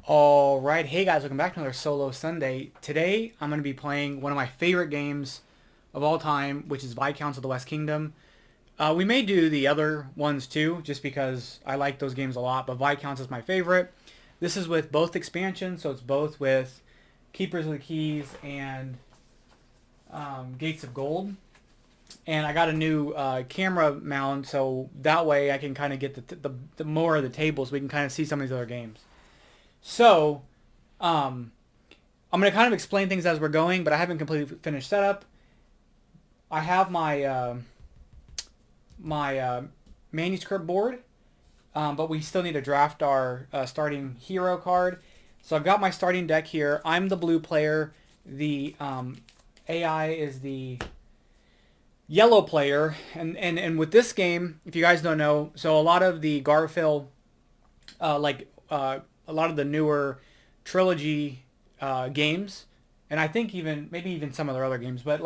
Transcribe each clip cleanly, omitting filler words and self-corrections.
All right, hey guys, welcome back to another Solo Sunday. Today, I'm going to be playing one of my favorite games of all time, which is Viscounts of the West Kingdom. We may do the other ones too, just because I like those games a lot, but Viscounts is my favorite. This is with both expansions, so it's both with Keepers of the Keys and Gates of Gold. And I got a new camera mount, so that way I can kind of get the more of the tables. We can kind of see some of these other games. So, um, I'm going to kind of explain things as we're going, but I haven't completely finished setup. I have my manuscript board, but we still need to draft our starting hero card. So I've got my starting deck here. I'm the blue player. The AI is the yellow player, and with this game, if you guys don't know, so a lot of the Garfield, a lot of the newer trilogy games, and I think even maybe even some of their other games, but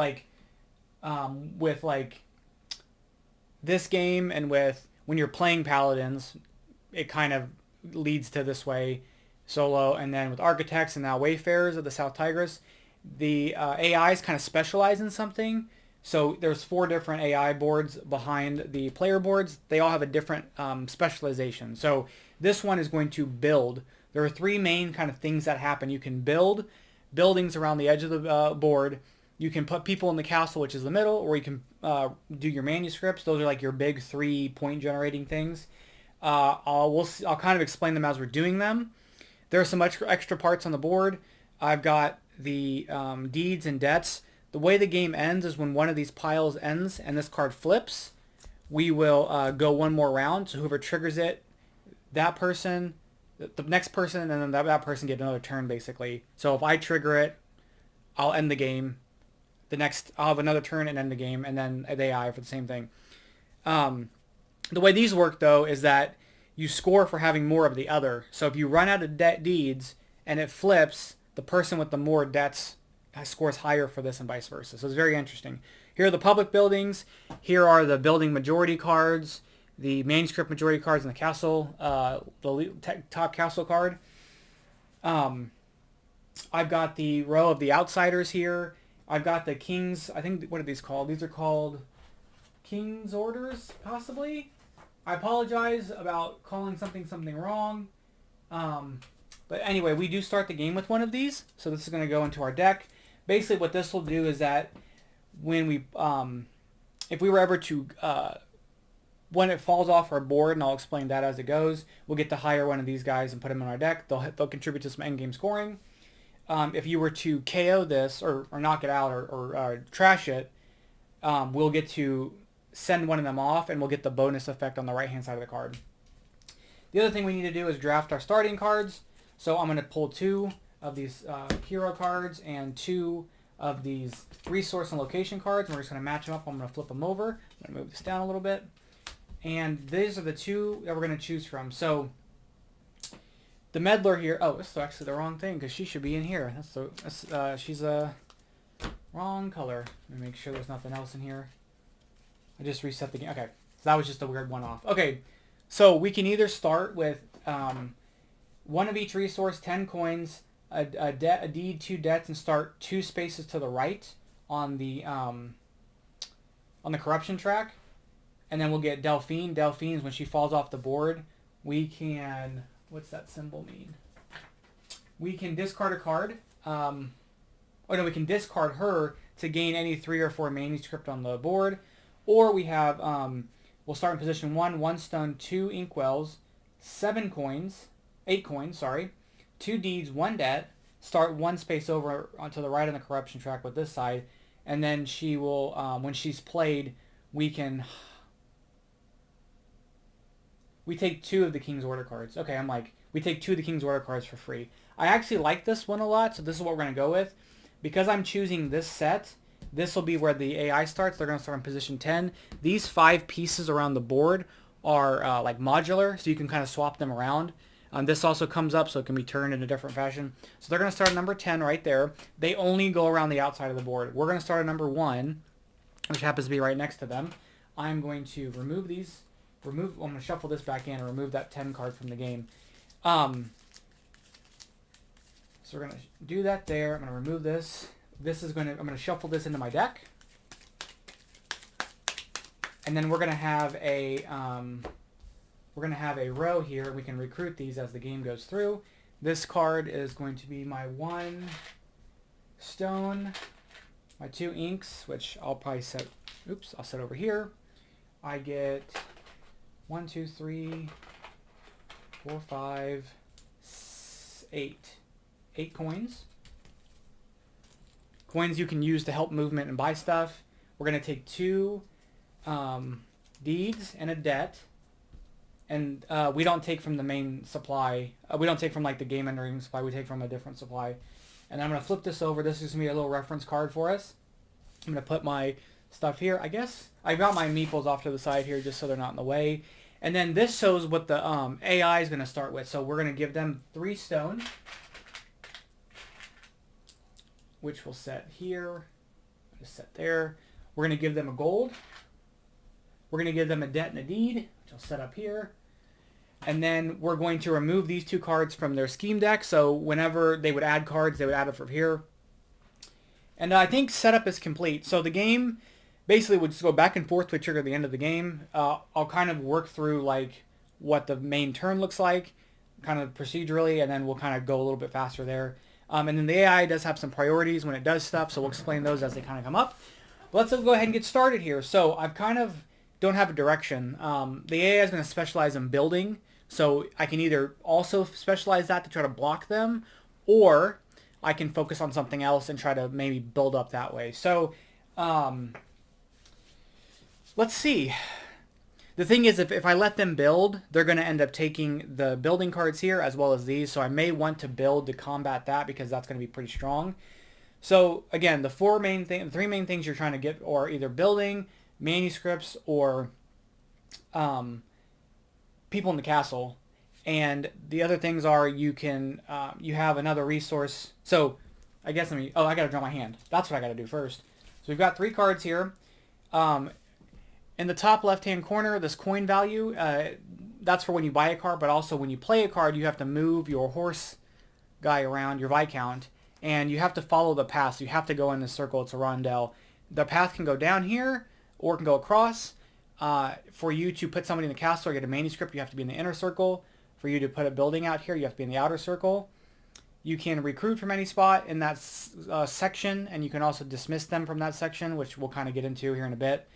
with like this game and with when you're playing paladins, it kind of leads to this way solo, and then with architects and now wayfarers of the South Tigris, the AIs kind of specialize in something. So there's four different AI boards behind the player boards. They all have a different specialization. So this one is going to build. There are three main kind of things that happen. You can build buildings around the edge of the board. You can put people in the castle, which is the middle, or you can do your manuscripts. Those are like your big 3 point generating things. I'll kind of explain them as we're doing them. There are some extra parts on the board. I've got the deeds and debts. The way the game ends is when one of these piles ends and this card flips, we will go one more round. So whoever triggers it, that person, the next person, and then that person get another turn basically. So if I trigger it, I'll end the game. I'll have another turn and end the game, and then the AI for the same thing. Um, the way these work though is that you score for having more of the other. So if you run out of deeds and it flips, the person with the more debts scores higher for this and vice versa. So it's very interesting. Here are the public buildings. Here are the building majority cards, the manuscript majority cards, and the castle, the top castle card. Um, I've got the row of the outsiders here. I've got the kings. I think, what are these called? These are called king's orders, possibly. I apologize about calling something wrong. But anyway, we do start the game with one of these. So this is going to go into our deck. Basically, what this will do is that when if we were ever to, when it falls off our board, and I'll explain that as it goes, we'll get to hire one of these guys and put them in our deck. They'll contribute to some endgame scoring. If you were to KO this or knock it out or trash it, we'll get to send one of them off, and we'll get the bonus effect on the right-hand side of the card. The other thing we need to do is draft our starting cards. So I'm going to pull 2 of these hero cards and 2 of these resource and location cards. And we're just going to match them up. I'm going to flip them over. I'm going to move this down a little bit. And these are the 2 that we're going to choose from. So the meddler here. Oh, this is actually the wrong thing because she should be in here. She's a wrong color. Let me make sure there's nothing else in here. I just reset the game. Okay, so that was just a weird one off. Okay, so we can either start with one of each resource, 10 coins, a deed, 2 debts, and start 2 spaces to the right on the corruption track, and then we'll get Delphine. Delphine is when she falls off the board. We can, what's that symbol mean? We can discard a card. We can discard her to gain any 3 or 4 manuscript on the board. Or we have, we'll start in position 1 stone, 2 inkwells, 8 coins, 2 deeds, 1 debt, start 1 space over onto the right on the corruption track with this side, and then she will, when she's played, we take 2 of the King's Order cards. Okay, we take 2 of the King's Order cards for free. I actually like this one a lot, so this is what we're going to go with. Because I'm choosing this set, this will be where the AI starts. They're going to start in position 10. These 5 pieces around the board are like modular, so you can kind of swap them around. This also comes up, so it can be turned in a different fashion. So they're going to start at number 10 right there. They only go around the outside of the board. We're going to start at number 1, which happens to be right next to them. I'm going to remove these. I'm going to shuffle this back in and remove that 10 card from the game. So we're going to do that there. I'm going to remove this. I'm going to shuffle this into my deck. And then we're going to have a row here. We can recruit these as the game goes through. This card is going to be my 1 stone, my 2 inks, which I'll probably set. Oops, I'll set over here. I get 1, 2, 3, 4, 5, 8. 8 coins. Coins you can use to help movement and buy stuff. We're going to take 2 deeds and a debt. And we don't take from the main supply. We don't take from like the game entering supply. We take from a different supply. And I'm going to flip this over. This is going to be a little reference card for us. I'm going to put my stuff here. I guess I got my meeples off to the side here just so they're not in the way. And then this shows what the AI is going to start with. So we're going to give them 3 stone, which we'll set here. Just set there. We're going to give them a gold. We're going to give them a debt and a deed, which I'll set up here. And then we're going to remove these 2 cards from their scheme deck. So whenever they would add cards, they would add it from here. And I think setup is complete. So the game basically would just go back and forth to trigger the end of the game. I'll kind of work through like what the main turn looks like, kind of procedurally, and then we'll kind of go a little bit faster there. And then the AI does have some priorities when it does stuff, so we'll explain those as they kind of come up. But let's go ahead and get started here. So I've kind of don't have a direction. The AI is going to specialize in building, so I can either also specialize that to try to block them, or I can focus on something else and try to maybe build up that way. So let's see. The thing is, if I let them build, they're going to end up taking the building cards here as well as these. So I may want to build to combat that because that's going to be pretty strong. So again, the 3 main things you're trying to get are either building, manuscripts, or people in the castle. And the other things are you can you have another resource. So I guess I got to draw my hand. That's what I got to do first. So we've got 3 cards here. In the top left-hand corner, this coin value, that's for when you buy a card, but also when you play a card, you have to move your horse guy around, your Viscount, and you have to follow the path. So you have to go in this circle. It's a rondel. The path can go down here, or it can go across. For you to put somebody in the castle or get a manuscript, you have to be in the inner circle. For you to put a building out here, you have to be in the outer circle. You can recruit from any spot in that section, and you can also dismiss them from that section, which we'll kind of get into here in a bit.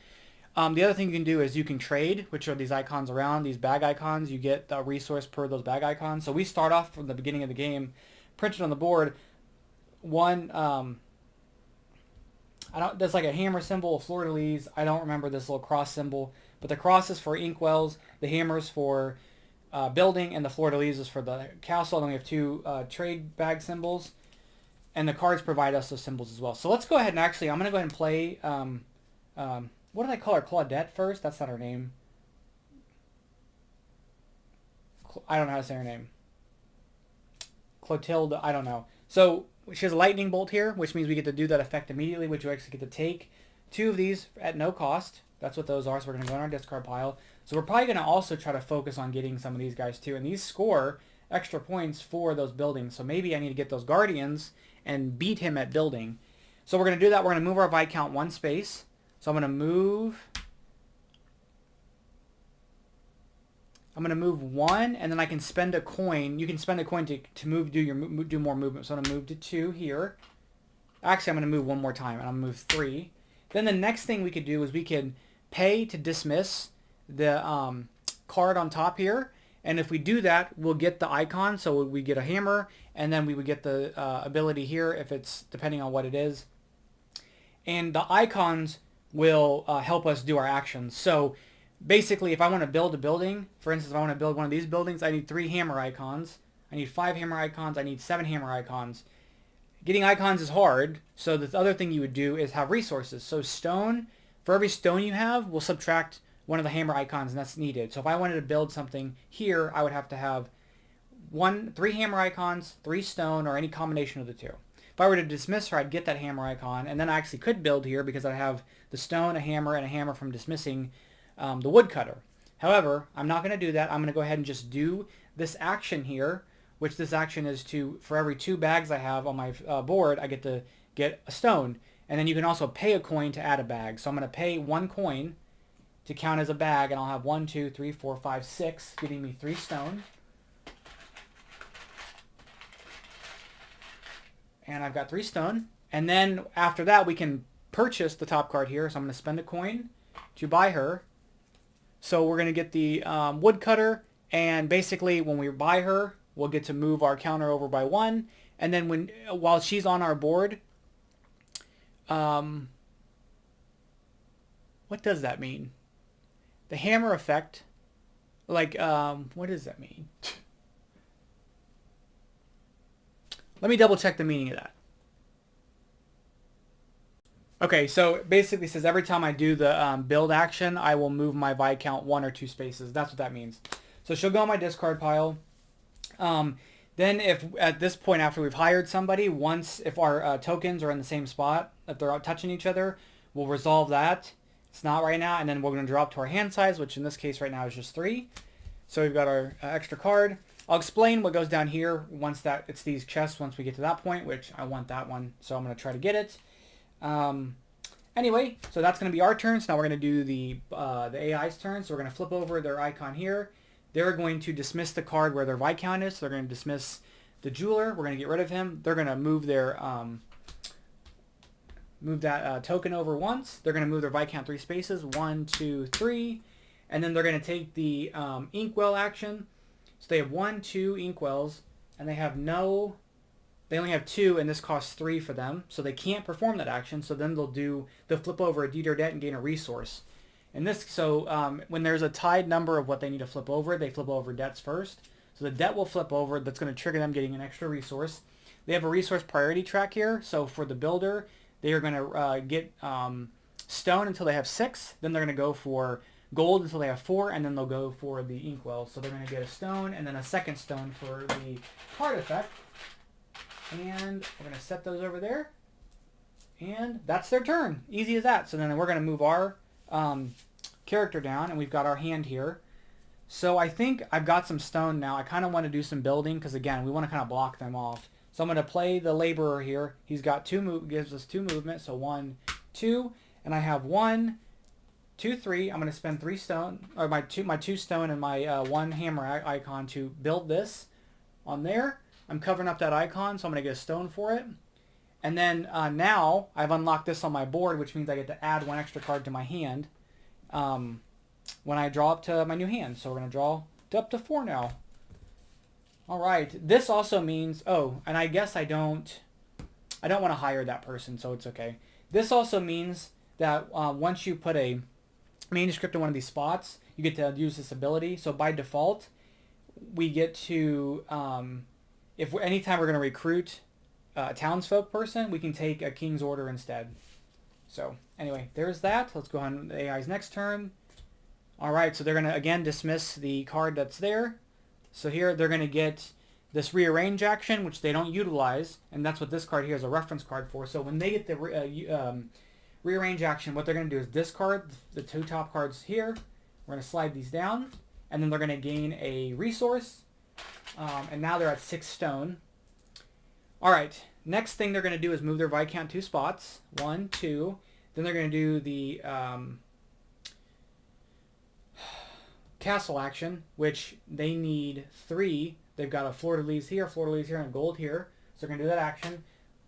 The other thing you can do is you can trade, which are these icons around, these bag icons. You get the resource per those bag icons. So we start off from the beginning of the game, printed on the board, there's like a hammer symbol, a fleur-de-lis. I don't remember this little cross symbol, but the cross is for inkwells, the hammer is for building, and the fleur-de-lis is for the castle. And then we have 2 trade bag symbols, and the cards provide us those symbols as well. So let's go ahead and actually, I'm going to go ahead and play, what did I call her? Claudette first? That's not her name. I don't know how to say her name. Clotilde, I don't know. So she has a lightning bolt here, which means we get to do that effect immediately, which we actually get to take 2 of these at no cost. That's what those are, so we're going to go in our discard pile. So we're probably going to also try to focus on getting some of these guys too, and these score extra points for those buildings. So maybe I need to get those guardians and beat him at building. So we're going to do that. We're going to move our Viscount 1 space. So I'm going to move 1, and then I can spend a coin. You can spend a coin to do more movement. So I'm going to move to 2 here. Actually, I'm going to move 1 more time, and I'm going to move 3. Then the next thing we could do is we can pay to dismiss the card on top here. And if we do that, we'll get the icon. So we get a hammer, and then we would get the ability here if it's depending on what it is. And the icons will help us do our actions. So basically, if I want to build a building, for instance, if I want to build one of these buildings, I need 3 hammer icons. I need 5 hammer icons. I need 7 hammer icons. Getting icons is hard, so the other thing you would do is have resources. So stone, for every stone you have, we'll subtract one of the hammer icons, and that's needed. So if I wanted to build something here, I would have to have 3 hammer icons, 3 stone, or any combination of the 2. If I were to dismiss her, I'd get that hammer icon, and then I actually could build here because I have the stone, a hammer, and a hammer from dismissing the woodcutter. However, I'm not going to do that. I'm going to go ahead and just do this action here which this action is to, for every 2 bags I have on my board, I get to get a stone. And then you can also pay a coin to add a bag. So I'm going to pay 1 coin to count as a bag, and I'll have 1, 2, 3, 4, 5, 6, giving me 3 stone. And I've got 3 stone. And then after that, we can purchase the top card here. So I'm going to spend a coin to buy her. So we're going to get the woodcutter, and basically when we buy her, we'll get to move our counter over by 1. And then while she's on our board, what does that mean? The hammer effect, like, what does that mean? Let me double check the meaning of that. Okay, so basically it says every time I do the build action, I will move my Viscount 1 or 2 spaces. That's what that means. So she'll go on my discard pile. Then if at this point after we've hired somebody, if our tokens are in the same spot, if they're touching each other, we'll resolve that. It's not right now, and then we're going to drop to our hand size, which in this case right now is just 3. So we've got our extra card. I'll explain what goes down here once it's these chests once we get to that point, which I want that one, so I'm going to try to get it. Anyway, so that's going to be our turn. So now we're going to do the AI's turn. So we're going to flip over their icon here. They're going to dismiss the card where their Viscount is. So they're going to dismiss the jeweler. We're going to get rid of him. They're going to move their move that token over once. They're going to move their Viscount 3 spaces. 1, 2, 3. And then they're going to take the inkwell action. So they have 1, 2 inkwells, and they only have 2, and this costs 3 for them. So they can't perform that action. So then they'll flip over a deed or debt and gain a resource. And when there's a tied number of what they need to flip over, they flip over debts first. So the debt will flip over. That's going to trigger them getting an extra resource. They have a resource priority track here. So for the builder, they are going to get stone until they have 6. Then they're going to go for gold until they have 4, and then they'll go for the inkwell. So they're going to get a stone and then a second stone for the card effect. And we're going to set those over there. And that's their turn. Easy as that. So then we're going to move our character down, and we've got our hand here. So I think I've got some stone now. I kind of want to do some building because, again, we want to kind of block them off. So I'm going to play the laborer here. He's got gives us 2 movement. So 1, 2, and I have 1, 2, 3. I'm going to spend 3 stone, or my 2 stone and my 1 hammer icon to build this on there. I'm covering up that icon, so I'm going to get a stone for it. And then now I've unlocked this on my board, which means I get to add 1 extra card to my hand when I draw up to my new hand. So we're going to draw up to 4 now. All right. This also means, and I guess I don't want to hire that person, so it's okay. This also means that once you put a manuscript in one of these spots, you get to use this ability. So by default, we get to, anytime we're going to recruit a townsfolk person, we can take a king's order instead. So anyway, there's that. Let's go on to AI's next turn. All right, so they're going to, again, dismiss the card that's there. So here they're going to get this rearrange action, which they don't utilize, and that's what this card here is a reference card for. So when they get the rearrange action, what they're going to do is discard the 2 top cards here. We're going to slide these down, and then they're going to gain a resource, and now they're at 6 stone. All right, next thing they're going to do is move their Viscount 2 spots. 1, 2. Then they're going to do the castle action, which they need 3. They've got a fleur-de-lis here, and gold here. So they're going to do that action.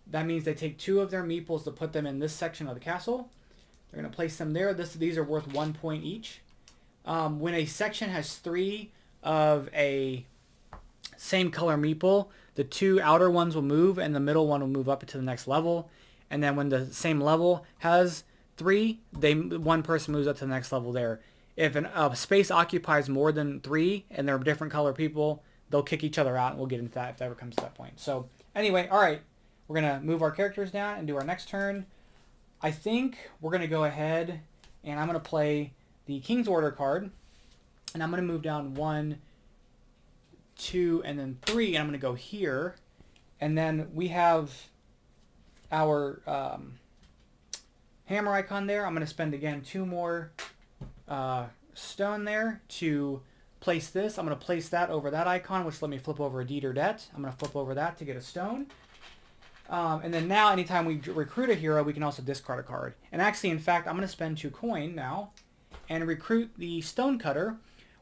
That means they take 2 of their meeples to put them in this section of the castle. They're going to place them there. These are worth 1 point each. When a section has 3 of a same color meeple, the 2 outer ones will move, and the middle one will move up to the next level. And then when the same level has 3, one person moves up to the next level there. If a space occupies more than 3 and they're different color people, they'll kick each other out, and we'll get into that if that ever comes to that point. So anyway, all right, we're going to move our characters down and do our next turn. I think we're going to go ahead, and I'm going to play the King's Order card, and I'm going to move down 1, 2, and then 3, and I'm going to go here. And then we have our hammer icon there. I'm going to spend, again, 2 more stone there to place this. I'm going to place that over that icon, which let me flip over a deed or debt. I'm going to flip over that to get a stone. And then now, anytime we recruit a hero, we can also discard a card. And actually, in fact, I'm going to spend 2 coin now and recruit the Stonecutter.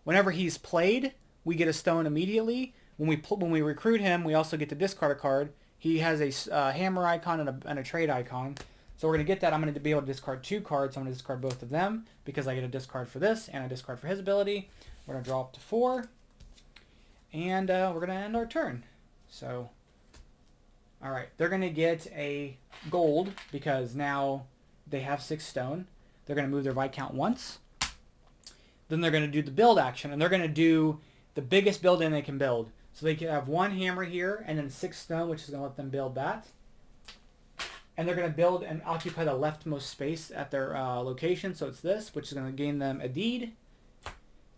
Whenever he's played, we get a stone immediately. When we recruit him, we also get to discard a card. He has a hammer icon and a trade icon. So we're going to get that. I'm going to be able to discard 2 cards. So I'm going to discard both of them because I get a discard for this and a discard for his ability. We're going to draw up to 4. And we're going to end our turn. So, all right. They're going to get a gold because now they have 6 stone. They're going to move their Viscount once. Then they're going to do the build action. And they're going to do the biggest building they can build. So they can have 1 hammer here and then 6 stone, which is going to let them build that. And they're going to build and occupy the leftmost space at their location. So it's this, which is going to gain them a deed.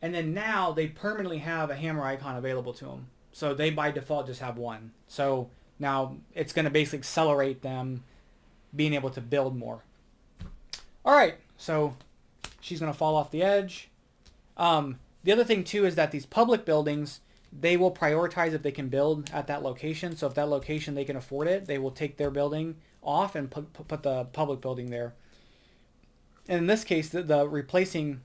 And then now they permanently have a hammer icon available to them. So they by default just have 1. So now it's going to basically accelerate them being able to build more. All right, so she's going to fall off the edge. The other thing too is that these public buildings, they will prioritize if they can build at that location. So if that location they can afford it, they will take their building off and put the public building there. And in this case, the replacing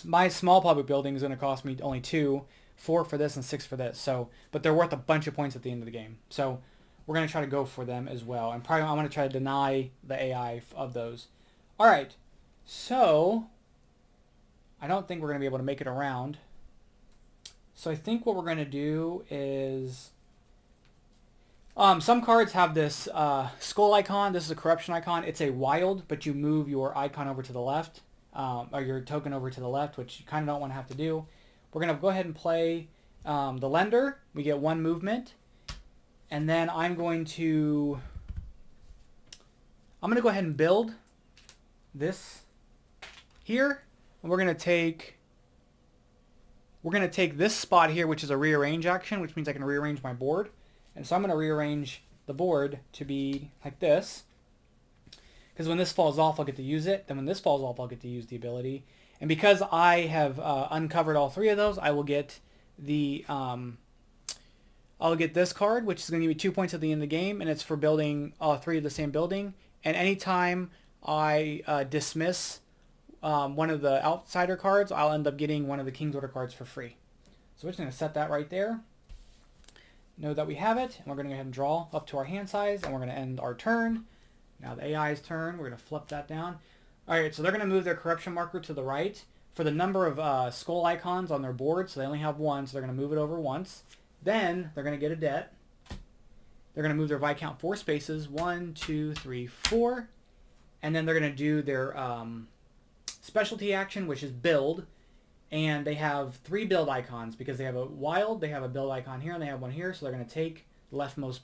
my small public building is going to cost me only 2, 4 for this and 6 for this. So, but they're worth a bunch of points at the end of the game. So we're going to try to go for them as well. And probably I'm going to try to deny the AI of those. All right. So I don't think we're going to be able to make it around. So I think what we're going to do is some cards have this skull icon. This is a corruption icon. It's a wild, but you move your icon over to the left, or your token over to the left, which you kind of don't want to have to do. We're going to go ahead and play the lender. We get 1 movement. And then I'm going to go ahead and build this here. And we're going to take this spot here, which is a rearrange action, which means I can rearrange my board. And so I'm going to rearrange the board to be like this. Because when this falls off, I'll get to use it. Then when this falls off, I'll get to use the ability. And because I have uncovered all 3 of those, I will get the I'll get this card, which is going to give me 2 points at the end of the game, and it's for building all 3 of the same building. And anytime I dismiss one of the outsider cards, I'll end up getting one of the King's Order cards for free. So we're just going to set that right there. Know that we have it, and we're going to go ahead and draw up to our hand size, and we're going to end our turn. Now the AI's turn, we're going to flip that down. All right, so they're going to move their corruption marker to the right for the number of skull icons on their board, so they only have 1, so they're going to move it over once. Then they're going to get a debt. They're going to move their Viscount 4 spaces, 1, 2, 3, 4, and then they're going to do their specialty action, which is build. And they have 3 build icons because they have a wild, they have a build icon here, and they have 1 here. So they're going to take the leftmost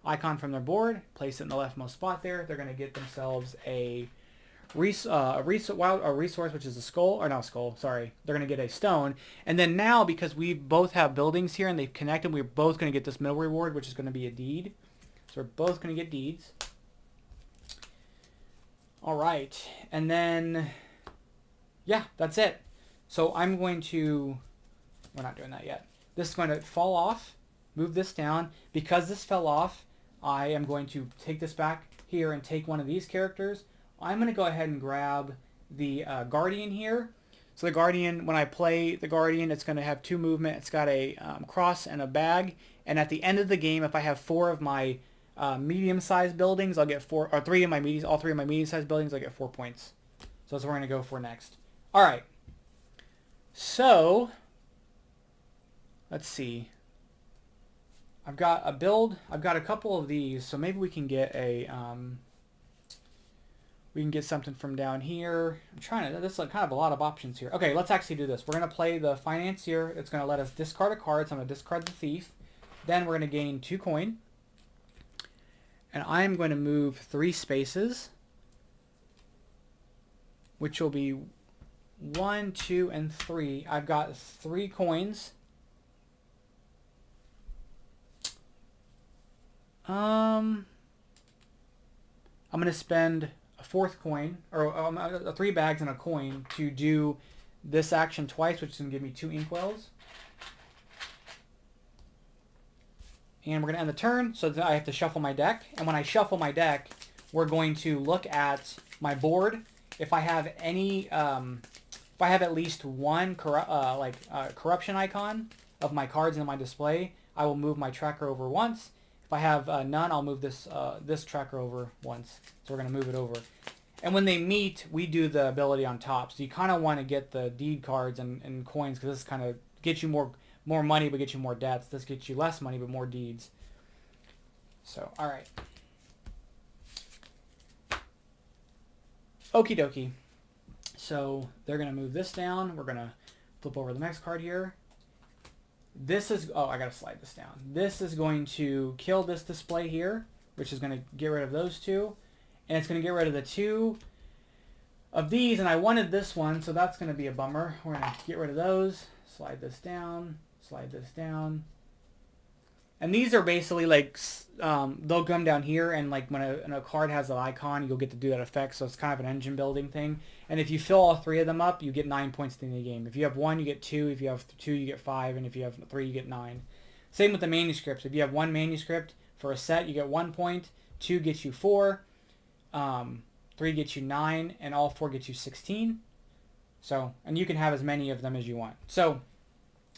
icon from their board, place it in the leftmost spot there. They're going to get themselves a resource, which is a skull, or not skull, sorry. They're going to get a stone. And then now, because we both have buildings here and they've connected, we're both going to get this middle reward, which is going to be a deed. So we're both going to get deeds. All right. And then, yeah, that's it. So I'm going to, we're not doing that yet. This is going to fall off, move this down. Because this fell off, I am going to take this back here and take one of these characters. I'm going to go ahead and grab the Guardian here. So the Guardian, when I play the Guardian, it's going to have 2 movement. It's got a cross and a bag. And at the end of the game, if I have 4 of my medium-sized buildings, I'll get 4, or 3 of my all 3 of my medium-sized buildings, I'll get 4 points. So that's what we're going to go for next. All right. So, let's see. I've got a build. I've got a couple of these, so maybe we can get a we can get something from down here. I'm trying to. This is kind of a lot of options here. Okay, let's actually do this. We're gonna play the Financier. It's gonna let us discard a card. So I'm gonna discard the Thief. Then we're gonna gain 2 coin, and I'm going to move 3 spaces, which will be 1, 2, and 3. I've got 3 coins. I'm going to spend a 4th coin, or 3 bags and a coin to do this action twice, which is going to give me 2 inkwells. And we're going to end the turn, so that I have to shuffle my deck. And when I shuffle my deck, we're going to look at my board. If I have any, if I have at least one corruption icon of my cards in my display, I will move my tracker over once. If I have none, I'll move this this tracker over once. So we're going to move it over. And when they meet, we do the ability on top. So you kind of want to get the deed cards and coins, because this kind of gets you more money but gets you more debts. This gets you less money but more deeds. So, all right. Okie dokie. So they're going to move this down. We're going to flip over the next card here. This is, oh, I got to slide this down. This is going to kill this display here, which is going to get rid of those two. And it's going to get rid of the 2 of these. And I wanted this one, so that's going to be a bummer. We're going to get rid of those. Slide this down. Slide this down. And these are basically like, they'll come down here, and like when a card has an icon, you'll get to do that effect. So it's kind of an engine building thing. And if you fill all 3 of them up, you get 9 points in the game. If you have 1, you get 2. If you have 2, you get 5. And if you have 3, you get 9. Same with the manuscripts. If you have 1 manuscript for a set, you get 1 point. 2 gets you 4. 3 gets you 9, and all 4 gets you 16. So, and you can have as many of them as you want. So,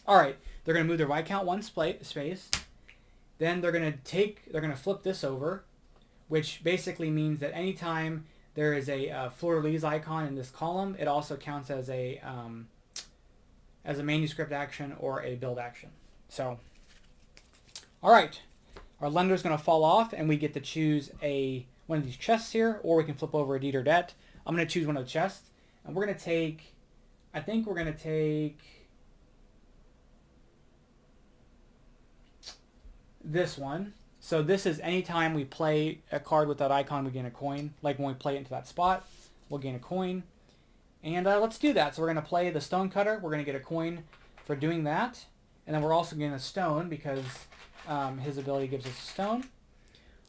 all right, they're going to move their Viscount 1 space. Then they're going to flip this over, which basically means that anytime there is a fleur-de-lis icon in this column, it also counts as a manuscript action or a build action. So, all right, our lender is going to fall off, and we get to choose one of these chests here, or we can flip over a deed or debt. I'm going to choose one of the chests, and we're going to take, I think we're going to take this one. So this is anytime we play a card with that icon, we gain a coin. Like when we play it into that spot, we'll gain a coin. And let's do that. So we're going to play the stone cutter. We're going to get a coin for doing that. And then we're also getting a stone because his ability gives us a stone.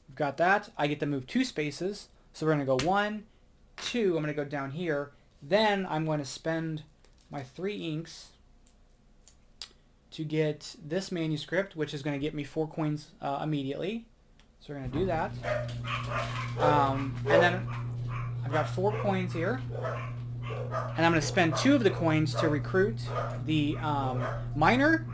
We've got that. I get to move 2 spaces. So we're going to go 1, 2. I'm going to go down here. Then I'm going to spend my 3 inks to get this manuscript, which is going to get me 4 coins immediately. So we're going to do that. And then I've got 4 coins here. And I'm going to spend 2 of the coins to recruit the miner.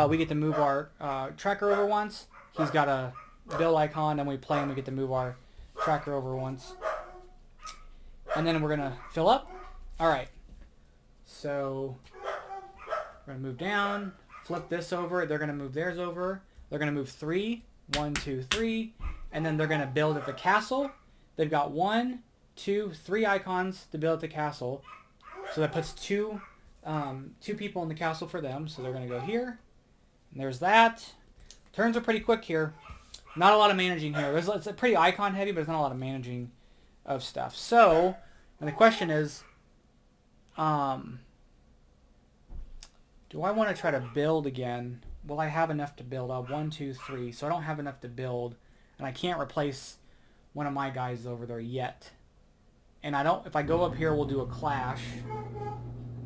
We get to move our tracker over once. He's got a build icon, and we play him. We get to move our tracker over once. And then we're going to fill up. All right. So we're going to move down. Flip this over. They're going to move theirs over. They're going to move 3. 1, 2, 3. And then they're going to build at the castle. They've got 1, 2, 3 icons to build at the castle. So that puts 2 people in the castle for them. So they're going to go here. And there's that. Turns are pretty quick here. Not a lot of managing here. It's a pretty icon heavy, but there's not a lot of managing of stuff. So, and the question is, do I want to try to build again? Will I have enough to build? 1, 2, 3. So I don't have enough to build, and I can't replace one of my guys over there yet. And I don't. If I go up here, we'll do a clash,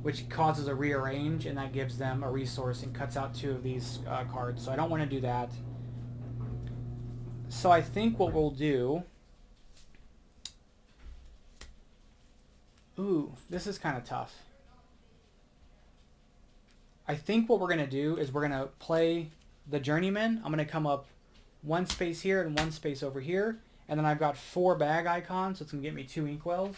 which causes a rearrange, and that gives them a resource and cuts out 2 of these cards. So I don't want to do that. So I think what we'll do... Ooh, this is kind of tough. I think what we're going to do is we're going to play the Journeyman. I'm going to come up 1 space here and 1 space over here. And then I've got 4 bag icons, so it's going to get me 2 inkwells.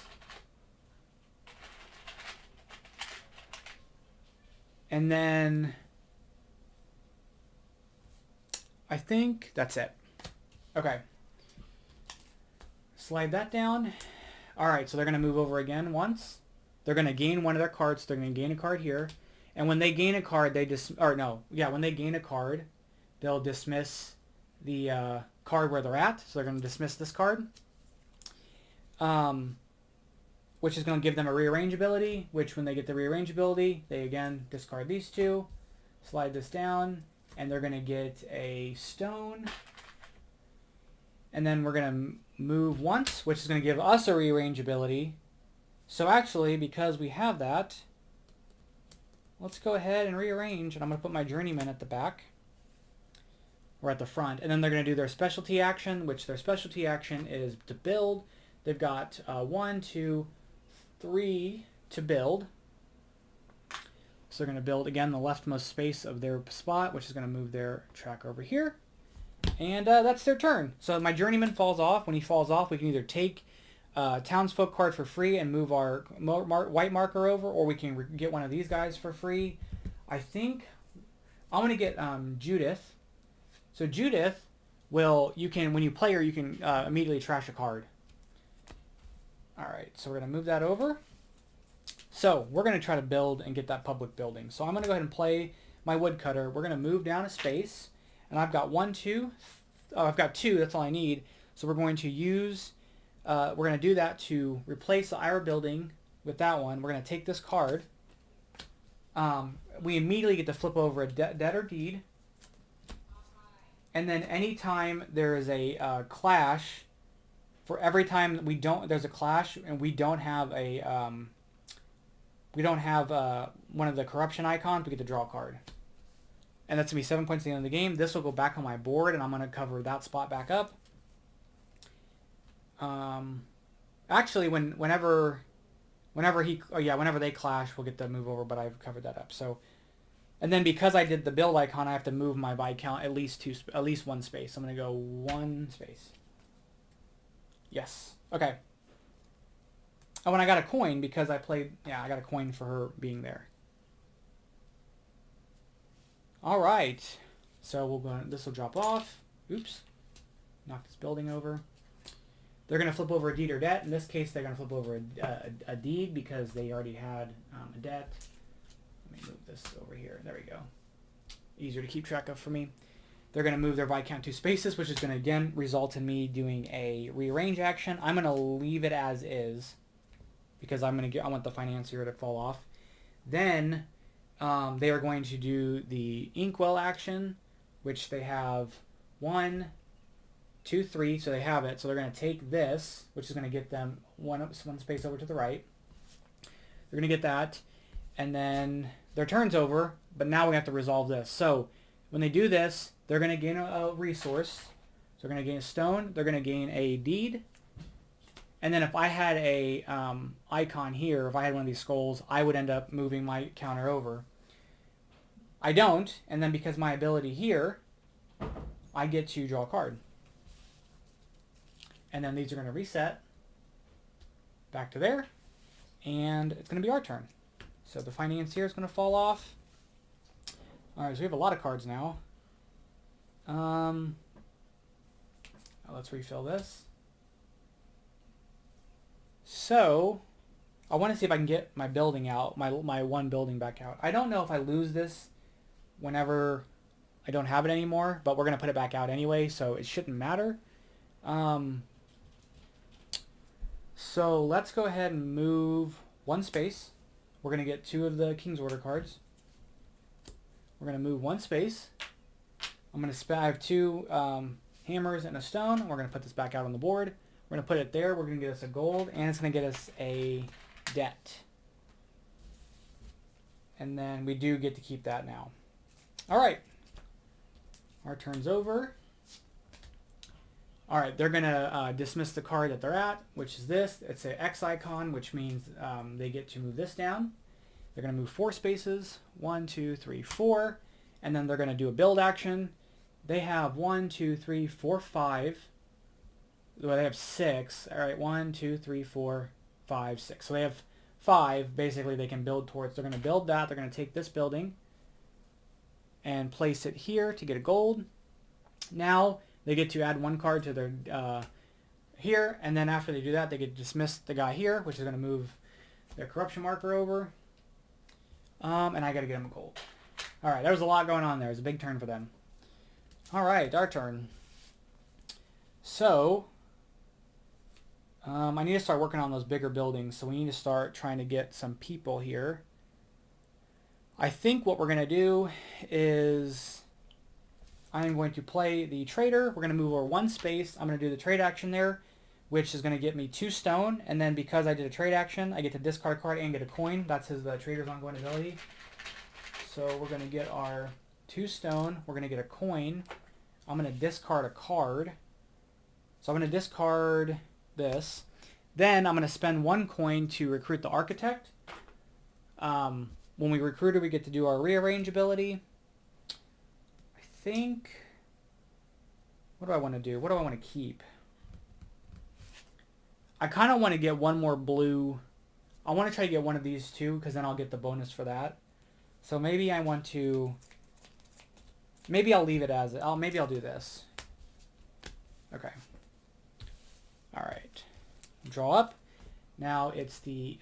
And then I think that's it. Okay. Slide that down. All right, so they're going to move over again once. They're going to gain one of their cards. So they're going to gain a card here. And when they gain a card, when they gain a card, they'll dismiss the card where they're at. So they're going to dismiss this card, which is going to give them a rearrange ability, which when they get the rearrange ability, they again discard these 2, slide this down, and they're going to get a stone. And then we're going to move once, which is going to give us a rearrange ability. So actually, because we have that, let's go ahead and rearrange. And I'm going to put my journeyman at the back. Or at the front. And then they're going to do their specialty action, which their specialty action is to build. They've got 1, 2, 3 to build. So they're going to build, again, the leftmost space of their spot, which is going to move their track over here. And that's their turn. So my journeyman falls off. When he falls off, we can either take townsfolk card for free and move our white marker over, or we can get one of these guys for free. I think I'm going to get Judith. So Judith will, you can, when you play her, you can immediately trash a card. All right, so we're going to move that over. So we're going to try to build and get that public building. So I'm going to go ahead and play my woodcutter. We're going to move down a space. And I've got 1, 2. Oh, I've got 2. That's all I need. So we're going to use, we're going to do that to replace the Ira building with that one. We're going to take this card. We immediately get to flip over a debt or deed. And then anytime there is a clash, for every time we don't, there's a clash and we don't have a, one of the corruption icons, we get to draw a card. And that's going to be 7 points at the end of the game. This will go back on my board, and I'm going to cover that spot back up. Actually, whenever they clash, we'll get to move over, but I've covered that up. So, and then because I did the build icon, I have to move my Viscount at least one space. I'm going to go 1 space. Yes. Okay. Oh, and I got a coin because I got a coin for her being there. All right, so we'll go. This will drop off. Oops, knock this building over. They're going to flip over a deed or debt. In this case, they're going to flip over a deed because they already had a debt. Let me move this over here. There we go. Easier to keep track of for me. They're going to move their Viscount 2 spaces, which is going to again result in me doing a rearrange action. I'm going to leave it as is because I want the financier to fall off. Then they are going to do the inkwell action, which they have 1, 2, 3, so they have it. So they're going to take this, which is going to get them one space over to the right. They're going to get that, and then their turn's over, but now we have to resolve this. So when they do this, they're going to gain a resource. So they're going to gain a stone. They're going to gain a deed. And then if I had a icon here, if I had one of these skulls, I would end up moving my counter over. I don't, and then because my ability here, I get to draw a card. And then these are going to reset back to there, and it's going to be our turn. So the financier is going to fall off. All right, so we have a lot of cards now. Let's refill this. So I want to see if I can get my building out, my one building back out. I don't know if I lose this whenever I don't have it anymore, but we're going to put it back out anyway, so it shouldn't matter. So let's go ahead and move 1 space. We're going to get 2 of the King's Order cards. We're going to move 1 space. I'm going to I have 2 hammers and a stone. We're going to put this back out on the board. We're going to put it there. We're going to get us a gold, and it's going to get us a debt. And then we do get to keep that now. All right. Our turn's over. All right, they're going to dismiss the card that they're at, which is this. It's an X icon, which means they get to move this down. They're going to move 4 spaces. 1, 2, 3, 4. And then they're going to do a build action. They have 1, 2, 3, 4, 5. Well, they have 6. All right, 1, 2, 3, 4, 5, 6. So they have 5. Basically, they can build towards. They're going to build that. They're going to take this building and place it here to get a gold. Now they get to add 1 card to their here, and then after they do that, they get to dismiss the guy here, which is going to move their corruption marker over. And I got to get them a gold. All right, there was a lot going on there. It was a big turn for them. All right, our turn. So I need to start working on those bigger buildings, so we need to start trying to get some people here. I think what we're going to do is I'm going to play the trader. We're going to move over 1 space. I'm going to do the trade action there, which is going to get me 2 stone, and then because I did a trade action, I get to discard a card and get a coin. That's his trader's ongoing ability. So we're going to get our 2 stone. We're going to get a coin. I'm going to discard a card. So I'm going to discard this. Then I'm going to spend 1 coin to recruit the architect. When we recruit her, we get to do our rearrange ability. I think... What do I want to do? What do I want to keep? I kind of want to get one more blue. I want to try to get one of these two, because then I'll get the bonus for that. So maybe I want to... Maybe I'll leave it as it. Maybe I'll do this. Okay. Alright. Draw up. Now it's the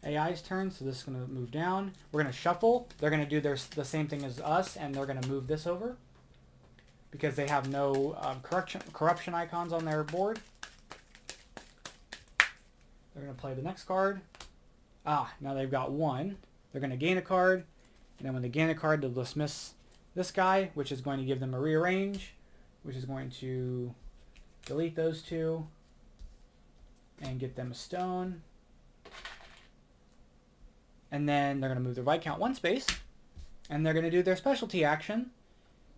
AI's turn, so this is going to move down. We're going to shuffle. They're going to do the same thing as us, and they're going to move this over, because they have no corruption icons on their board. They're going to play the next card. Now they've got 1. They're going to gain a card, and then when they gain a card, they'll dismiss this guy, which is going to give them a rearrange, which is going to delete those 2 and get them a stone. And then they're going to move their Viscount 1 space, and they're going to do their specialty action.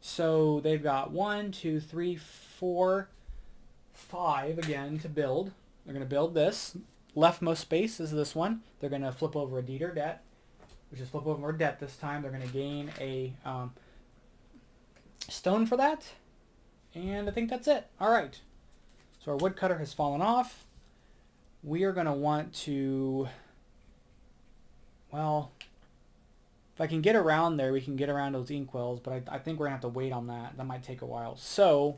So they've got 1, 2, 3, 4, 5 again to build. They're going to build this. Leftmost space is this one. They're going to flip over a deed or debt, which is flip over a debt this time. They're going to gain a stone for that. And I think that's it. All right. So our woodcutter has fallen off. We are going to want to... Well, if I can get around there, we can get around those inkwells, but I think we're going to have to wait on that. That might take a while. So,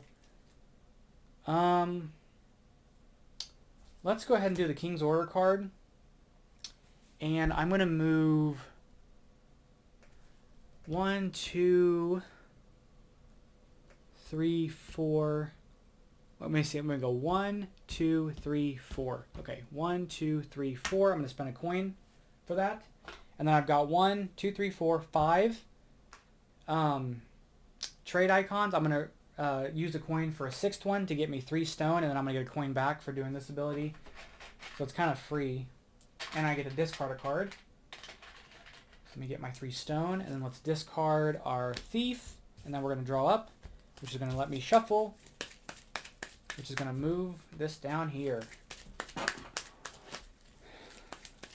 let's go ahead and do the King's Order card. And I'm going to move 1, 2, 3, 4. Let me see. I'm going to go 1, 2, 3, 4. Okay, 1, 2, 3, 4. I'm going to spend a coin for that. And then I've got 1, 2, 3, 4, 5 trade icons. I'm going to use a coin for a 6th one to get me 3 stone, and then I'm going to get a coin back for doing this ability. So it's kind of free. And I get to discard a card. So let me get my 3 stone, and then let's discard our thief, and then we're going to draw up, which is going to let me shuffle, which is going to move this down here.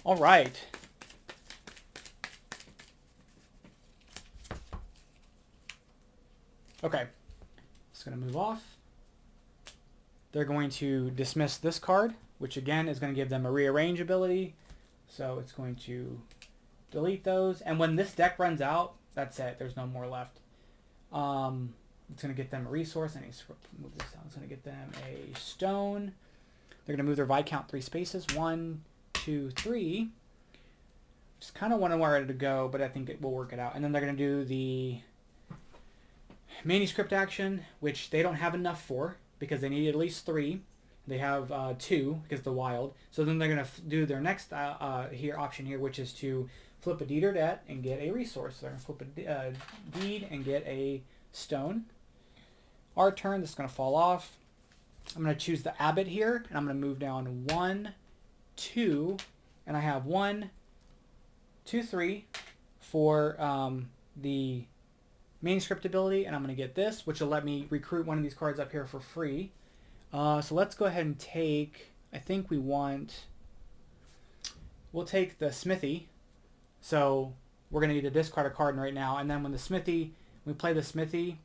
All right. Okay, it's going to move off. They're going to dismiss this card, which again is going to give them a rearrange ability. So it's going to delete those. And when this deck runs out, that's it. There's no more left. It's going to get them a resource. I need to move this down. It's going to get them a stone. They're going to move their Viscount 3 spaces. 1, 2, 3. Just kind of wondering where to go, but I think it will work it out. And then they're going to do the manuscript action, which they don't have enough for because they need at least 3. They have 2 because the wild. So then they're going to do their next option here, which is to flip a deed or debt and get a resource. They're going to flip a deed and get a stone. Our turn, this is going to fall off. I'm going to choose the abbot here, and I'm going to move down 1, 2, and I have 1, 2, 3 for the manuscript ability, and I'm going to get this, which will let me recruit one of these cards up here for free. So let's go ahead and take, I think we'll take the smithy. So we're going to need to discard a card right now, and then when we play the smithy,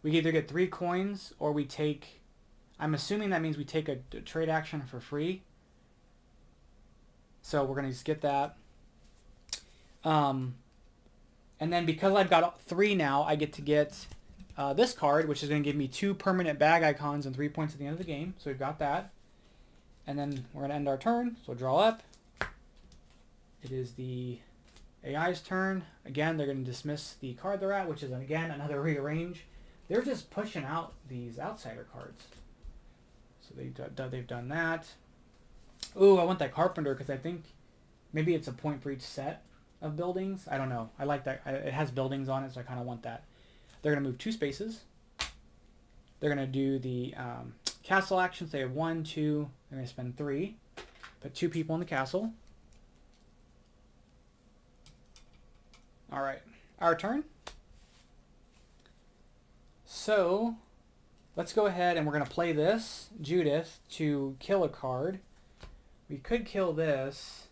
we either get 3 coins or we take, I'm assuming that means we take a trade action for free. So we're going to just get that. And then because I've got 3 now, I get to get this card, which is going to give me 2 permanent bag icons and 3 points at the end of the game. So we've got that. And then we're going to end our turn. So draw up. It is the AI's turn. Again, they're going to dismiss the card they're at, which is, again, another rearrange. They're just pushing out these outsider cards. So they've done that. Ooh, I want that carpenter because I think maybe it's a point for each set of buildings. I don't know. I like that. It has buildings on it, so I kind of want that. They're going to move 2 spaces. They're going to do the castle actions. They have 1, 2. They're going to spend 3. Put 2 people in the castle. All right, our turn. So let's go ahead and we're going to play this, Judith, to kill a card. We could kill this.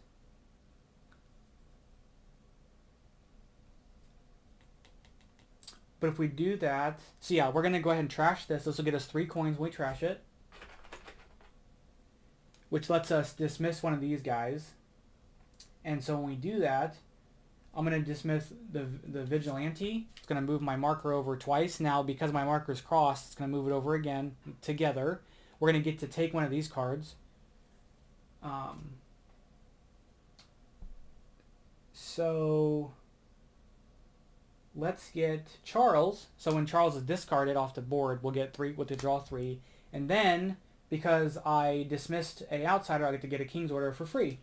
But if we do that, so yeah, we're going to go ahead and trash this. This will get us 3 coins when we trash it, which lets us dismiss one of these guys. And so when we do that, I'm going to dismiss the Vigilante. It's going to move my marker over twice. Now, because my marker is crossed, it's going to move it over again together. We're going to get to take one of these cards. So let's get Charles. So when Charles is discarded off the board, we'll get 3. We'll to draw 3, and then because I dismissed a outsider, I get to get a King's Order for free.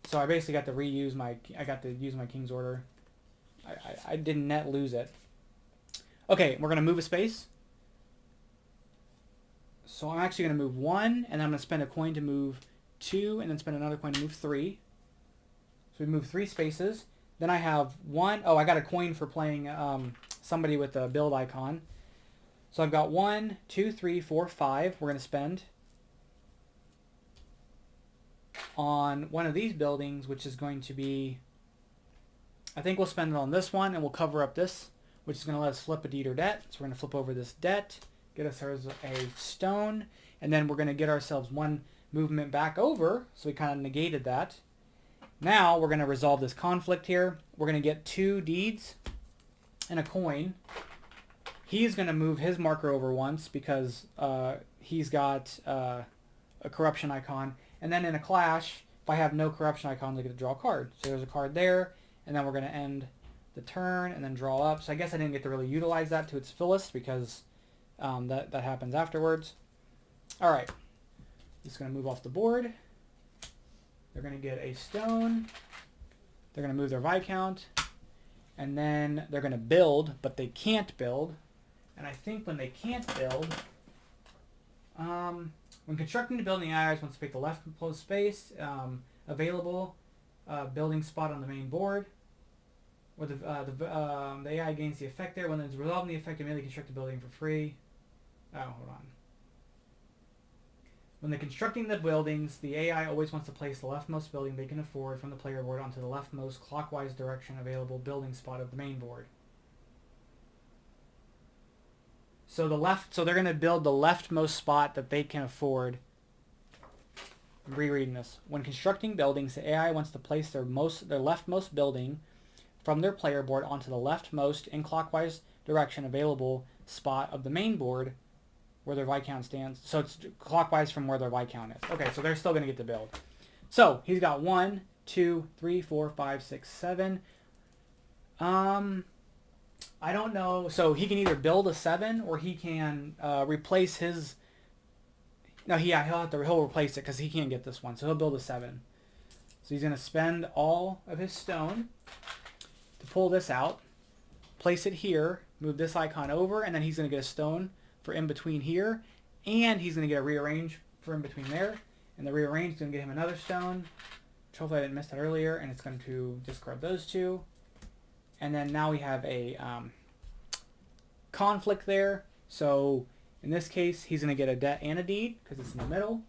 So I basically got to reuse my. I got to use my King's Order. I didn't net lose it. Okay, we're gonna move a space. So I'm actually gonna move 1, and I'm gonna spend a coin to move 2, and then spend another coin to move 3. So we move 3 spaces. Then I have 1. Oh, I got a coin for playing somebody with a build icon. So I've got 1, 2, 3, 4, 5. We're going to spend on one of these buildings, which is going to be, I think we'll spend it on this one, and we'll cover up this, which is going to let us flip a deed or debt. So we're going to flip over this debt, get us a stone, and then we're going to get ourselves 1 movement back over. So we kind of negated that. Now we're going to resolve this conflict here. We're going to get 2 deeds and a coin. He's going to move his marker over once because he's got a corruption icon. And then in a clash, if I have no corruption icons, I get to draw a card. So there's a card there, and then we're going to end the turn and then draw up. So I guess I didn't get to really utilize that to its fullest because that happens afterwards. All right, just going to move off the board. They're going to get a stone. They're going to move their Viscount. And then they're going to build, but they can't build. And I think when they can't build, when constructing the building, the AI wants to pick the leftmost space available building spot on the main board. Where the AI gains the effect there. When it's resolving the effect, immediately construct the building for free. Oh, hold on. When they're constructing the buildings, the AI always wants to place the leftmost building they can afford from the player board onto the leftmost clockwise direction available building spot of the main board. So they're going to build the leftmost spot that they can afford. I'm rereading this. When constructing buildings, the AI wants to place their leftmost building from their player board onto the leftmost in clockwise direction available spot of the main board where their Viscount stands. So it's clockwise from where their Viscount is. Okay, so they're still going to get to build. So he's got 1, 2, 3, 4, 5, 6, 7. I don't know. So he can either build a 7 or he can replace his. No, he'll replace it because he can't get this one. So he'll build a 7. So he's going to spend all of his stone to pull this out, place it here, move this icon over, and then he's going to get a stone for in between here, and he's going to get a rearrange for in between there, and the rearrange is going to get him another stone, which hopefully I didn't miss that earlier, and it's going to discard those 2. And then now we have a conflict there. So in this case, he's going to get a debt and a deed because it's in the middle.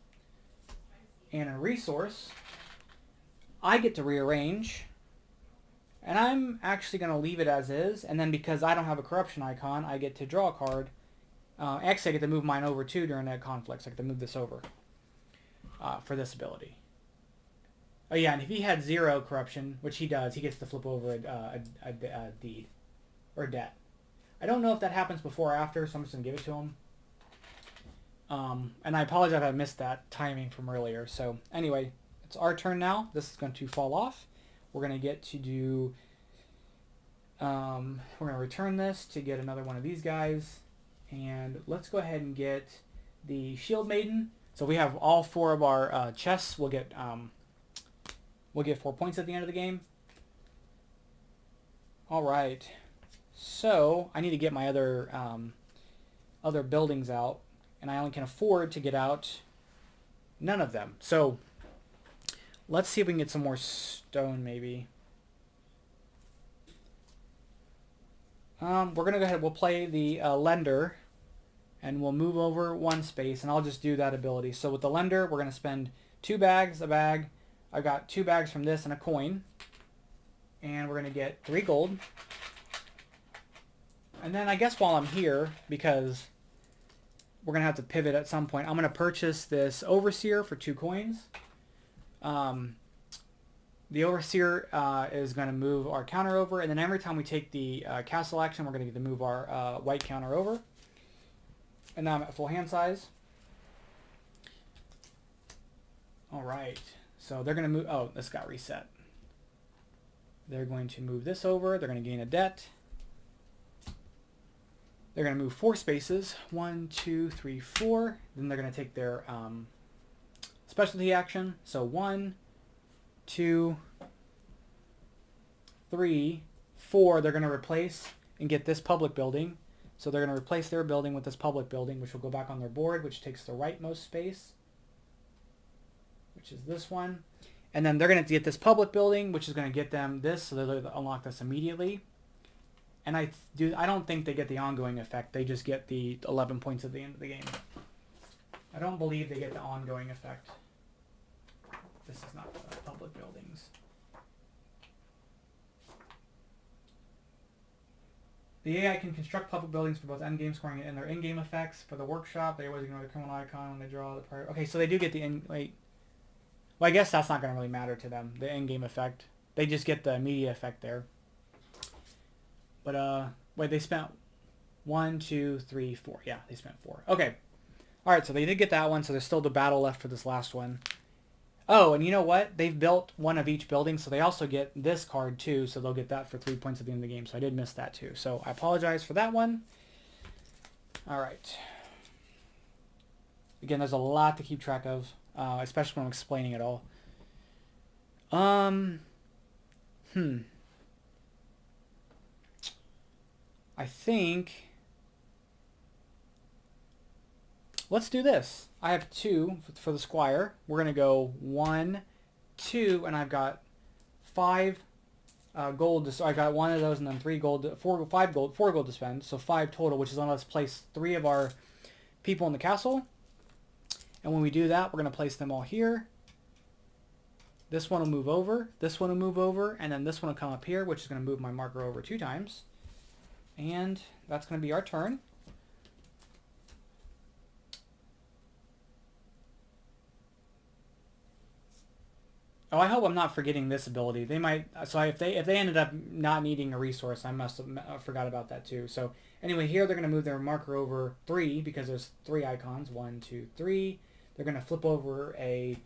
And a resource, I get to rearrange. And I'm actually going to leave it as is. And then because I don't have a corruption icon, I get to draw a card. Actually, I get to move mine over too during that conflict. So I get to move this over for this ability. Oh yeah, and if he had 0 corruption, which he does, he gets to flip over a deed or debt. I don't know if that happens before or after, so I'm just going to give it to him. And I apologize if I missed that timing from earlier. So anyway, it's our turn now. This is going to fall off. We're going to get to do... we're going to return this to get another one of these guys. And let's go ahead and get the Shield Maiden. So we have all 4 of our chests. We'll get 4 points at the end of the game. All right. So I need to get my other buildings out, and I only can afford to get out none of them. So let's see if we can get some more stone, maybe. We're going to go ahead. We'll play the lender. And we'll move over one space. And I'll just do that ability. So with the lender, we're going to spend 2 bags, a bag. I got 2 bags from this and a coin. And we're going to get 3 gold. And then I guess while I'm here, because we're going to have to pivot at some point, I'm going to purchase this Overseer for 2 coins. The Overseer is going to move our counter over. And then every time we take the castle action, we're going to get to move our white counter over. And now I'm at full hand size. All right. So they're going to move... Oh, this got reset. They're going to move this over. They're going to gain a debt. They're going to move 4 spaces. 1, 2, 3, 4. Then they're going to take their specialty action. So 1, 2, 3, 4. They're going to replace and get this public building. So they're going to replace their building with this public building, which will go back on their board, which takes the rightmost space, which is this one. And then they're going to get this public building, which is going to get them this, so they'll unlock this immediately. And I don't think they get the ongoing effect. They just get the 11 points at the end of the game. I don't believe they get the ongoing effect. This is not the public buildings. The AI can construct public buildings for both endgame scoring and their in-game effects. For the workshop, they always ignore the criminal icon when they draw the prior. Okay, so they do get the in. Wait. Well, I guess that's not going to really matter to them. The in-game effect. They just get the immediate effect there. But wait, they spent 1, 2, 3, 4. Yeah, they spent 4. Okay. All right, so they did get that one. So there's still the battle left for this last one. Oh, and you know what? They've built one of each building, so they also get this card too, so they'll get that for 3 points at the end of the game. So I did miss that too. So I apologize for that one. All right. Again, there's a lot to keep track of, especially when I'm explaining it all. I think... Let's do this. I have 2 for the squire. We're going to go 1, 2, and I've got 5 gold. So I got 1 of those and then 3 gold, 4 gold to spend. So 5 total, which is going to let us place 3 of our people in the castle. And when we do that, we're going to place them all here. This one will move over. This one will move over. And then this one will come up here, which is going to move my marker over 2 times. And that's going to be our turn. Oh, I hope I'm not forgetting this ability. They might. So if they ended up not needing a resource, I must have forgot about that too. So anyway, here they're going to move their marker over 3 because there's 3 icons. 1, 2, 3. They're going to flip over a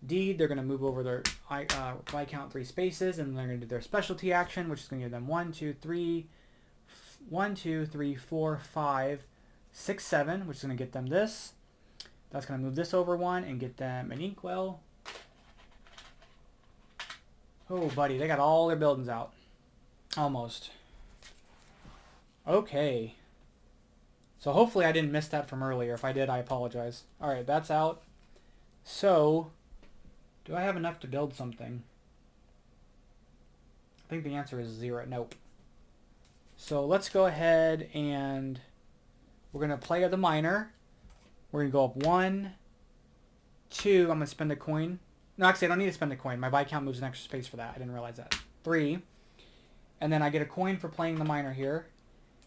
deed. They're going to move over their Viscount 3 spaces, and they're going to do their specialty action, which is going to give them 1, 2, 3, 1, 2, 3, 4, 5, 6, 7, which is going to get them this. That's going to move this over 1 and get them an inkwell. Oh, buddy, they got all their buildings out. Almost. Okay. So hopefully I didn't miss that from earlier. If I did, I apologize. All right, that's out. So, do I have enough to build something? I think the answer is 0. Nope. So let's go ahead and we're going to play the miner. We're going to go up 1, 2. I'm going to spend a coin. No, actually, I don't need to spend a coin. My Viscount moves an extra space for that. I didn't realize that. 3. And then I get a coin for playing the miner here.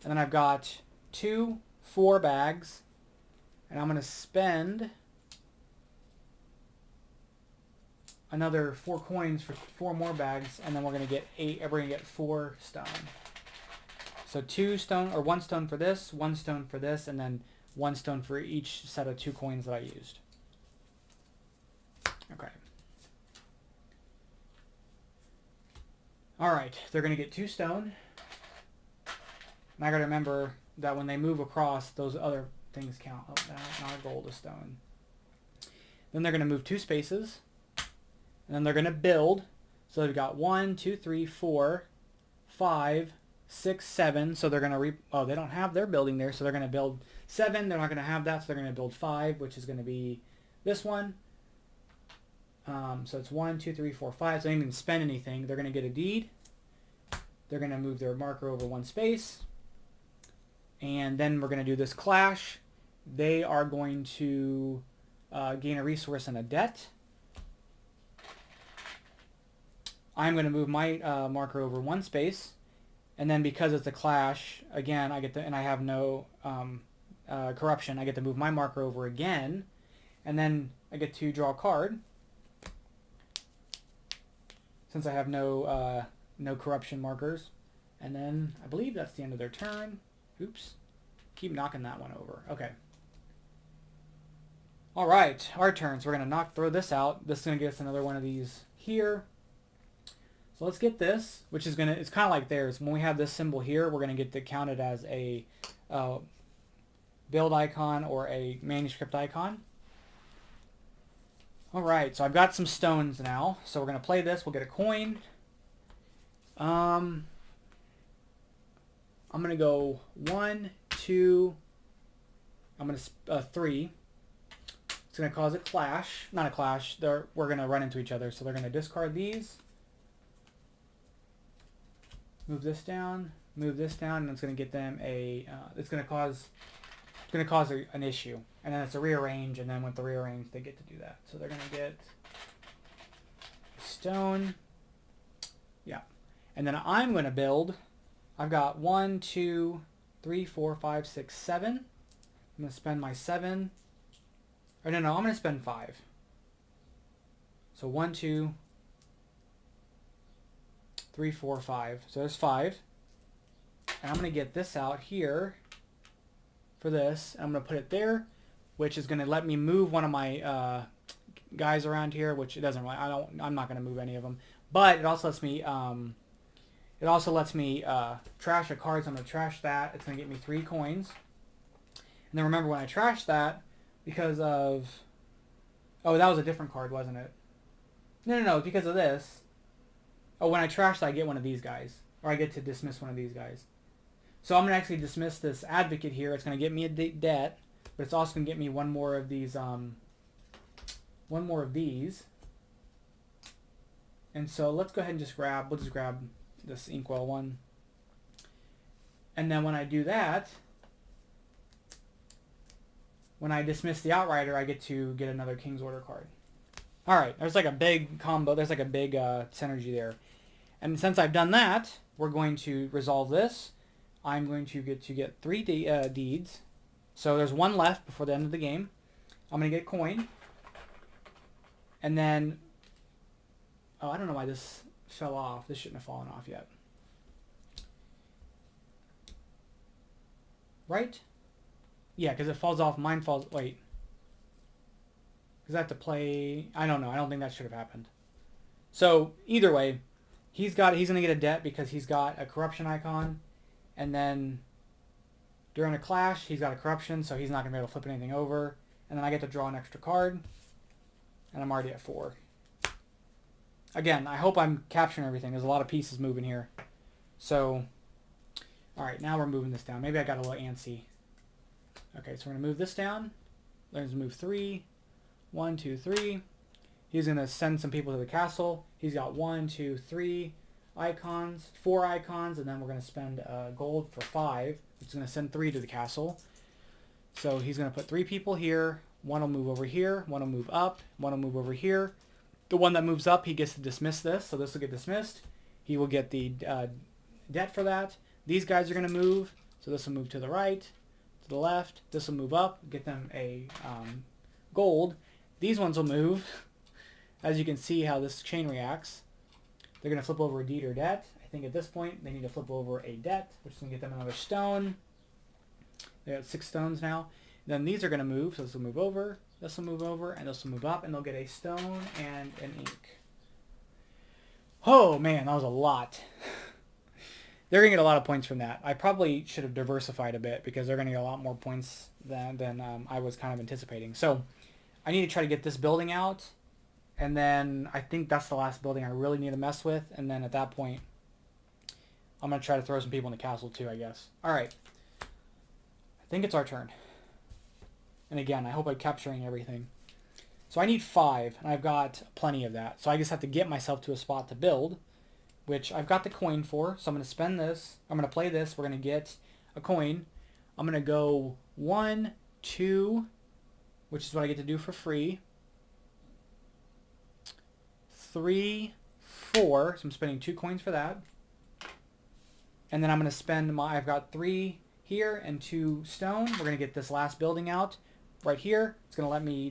And then I've got 2, 4 bags. And I'm going to spend another 4 coins for 4 more bags. And then we're going to get 8. We're going to get 4 stone. So 2 stone, or 1 stone for this, 1 stone for this, and then 1 stone for each set of 2 coins that I used. Okay. Alright, they're going to get 2 stone. And I got to remember that when they move across, those other things count. Oh, that's not a gold, a stone. Then they're going to move 2 spaces. And then they're going to build. So they've got 1, 2, 3, 4, 5, 6, 7. So they're going to... Oh, they don't have their building there. So they're going to build 7. They're not going to have that. So they're going to build 5, which is going to be this one. So it's 1, 2, 3, 4, 5. So they didn't even spend anything. They're going to get a deed. They're going to move their marker over 1 space. And then we're going to do this clash. They are going to gain a resource and a debt. I'm going to move my marker over 1 space. And then because it's a clash, again, I get to, and I have no corruption, I get to move my marker over again. And then I get to draw a card. Since I have no corruption markers. And then I believe that's the end of their turn. Oops. Keep knocking that one over. Okay. All right, our turn. So we're going to throw this out. This is going to get us another one of these here. So let's get this, which is going to, it's kind of like theirs. When we have this symbol here, we're going to get it counted as a build icon or a manuscript icon. All right, so I've got some stones now. So we're going to play this. We'll get a coin. I'm going to go 1, 2, I'm going to 3. It's going to cause a clash. Not a clash. We're going to run into each other. So they're going to discard these. Move this down. Move this down, and it's going to get them a. It's going to cause an issue, and then it's a rearrange, and then with the rearrange, they get to do that. So they're going to get stone. Yeah, and then I'm going to build. I've got 1, 2, 3, 4, 5, 6, 7. I'm going to spend my 7. Or no, I'm going to spend 5. So 1, 2, 3, 4, 5. So there's 5. And I'm going to get this out here for this. I'm going to put it there, which is going to let me move one of my guys around here, which it doesn't really. I'm not going to move any of them. But it also lets me. Trash a card. So I'm going to trash that. It's going to get me 3 coins. And then remember when I trashed that, because of... Oh, that was a different card, wasn't it? No, because of this. Oh, when I trash that, I get one of these guys. Or I get to dismiss one of these guys. So I'm going to actually dismiss this advocate here. It's going to get me a debt, but it's also going to get me one more of these. And so let's go ahead and we'll just grab this Inkwell one. And then when I do that, when I dismiss the Outrider, I get to get another King's Order card. All right, there's like a big combo. There's like a big synergy there. And since I've done that, we're going to resolve this. I'm going to get 3 deeds. So there's 1 left before the end of the game. I'm going to get a coin. And then... Oh, I don't know why this fell off. This shouldn't have fallen off yet. Right? Yeah, because it falls off. Mine falls... Wait. Because I have to play... I don't know. I don't think that should have happened. So, either way, he's going to get a debt because he's got a corruption icon. And then during a clash, he's got a corruption, so he's not going to be able to flip anything over. And then I get to draw an extra card. And I'm already at 4. Again, I hope I'm capturing everything. There's a lot of pieces moving here. So, alright, now we're moving this down. Maybe I got a little antsy. Okay, so we're going to move this down. Let's move 3. 1, 2, 3. He's going to send some people to the castle. He's got 1, 2, 3 icons, 4 icons, and then we're going to spend gold for 5. It's going to send 3 to the castle. So he's going to put 3 people here. 1 will move over here. 1 will move up. 1 will move over here. The one that moves up, he gets to dismiss this, so this will get dismissed. He will get the debt for that. These guys are going to move, so this will move to the right, to the left. This will move up, get them a gold. These ones will move. As you can see how this chain reacts. They're going to flip over a deed or debt. I think at this point they need to flip over a debt, which is going to get them another stone. They got 6 stones now. Then these are going to move, so this will move over, this will move over, and this will move up, and they'll get a stone and an ink. Oh man, that was a lot. They're going to get a lot of points from that. I probably should have diversified a bit because they're going to get a lot more points than I was kind of anticipating. So I need to try to get this building out. And then I think that's the last building I really need to mess with. And then at that point, I'm going to try to throw some people in the castle too, I guess. All right. I think it's our turn. And again, I hope I'm capturing everything. So I need 5, and I've got plenty of that. So I just have to get myself to a spot to build. which I've got the coin for. So I'm going to spend this. I'm going to play this. We're going to get a coin. I'm going to go 1, 2, which is what I get to do for free. 3, 4. So I'm spending 2 coins for that. And then I'm going to spend I've got 3 here and 2 stone. We're going to get this last building out right here. It's going to let me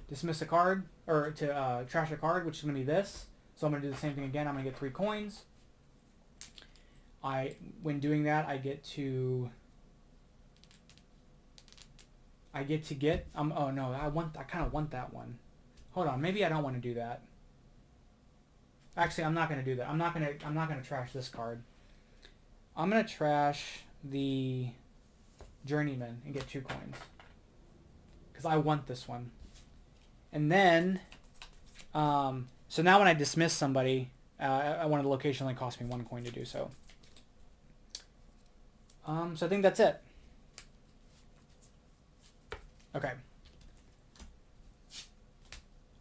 dismiss a card, or to trash a card, which is going to be this. So I'm going to do the same thing again. I'm going to get 3 coins. When doing that, I get to get oh no, I kind of want that one. Hold on, maybe I don't want to do that. Actually, I'm not going to do that. I'm not going to trash this card. I'm going to trash the Journeyman and get 2 coins. Because I want this one. And then, so now when I dismiss somebody, I want a location only cost me 1 coin to do so. So I think that's it. Okay.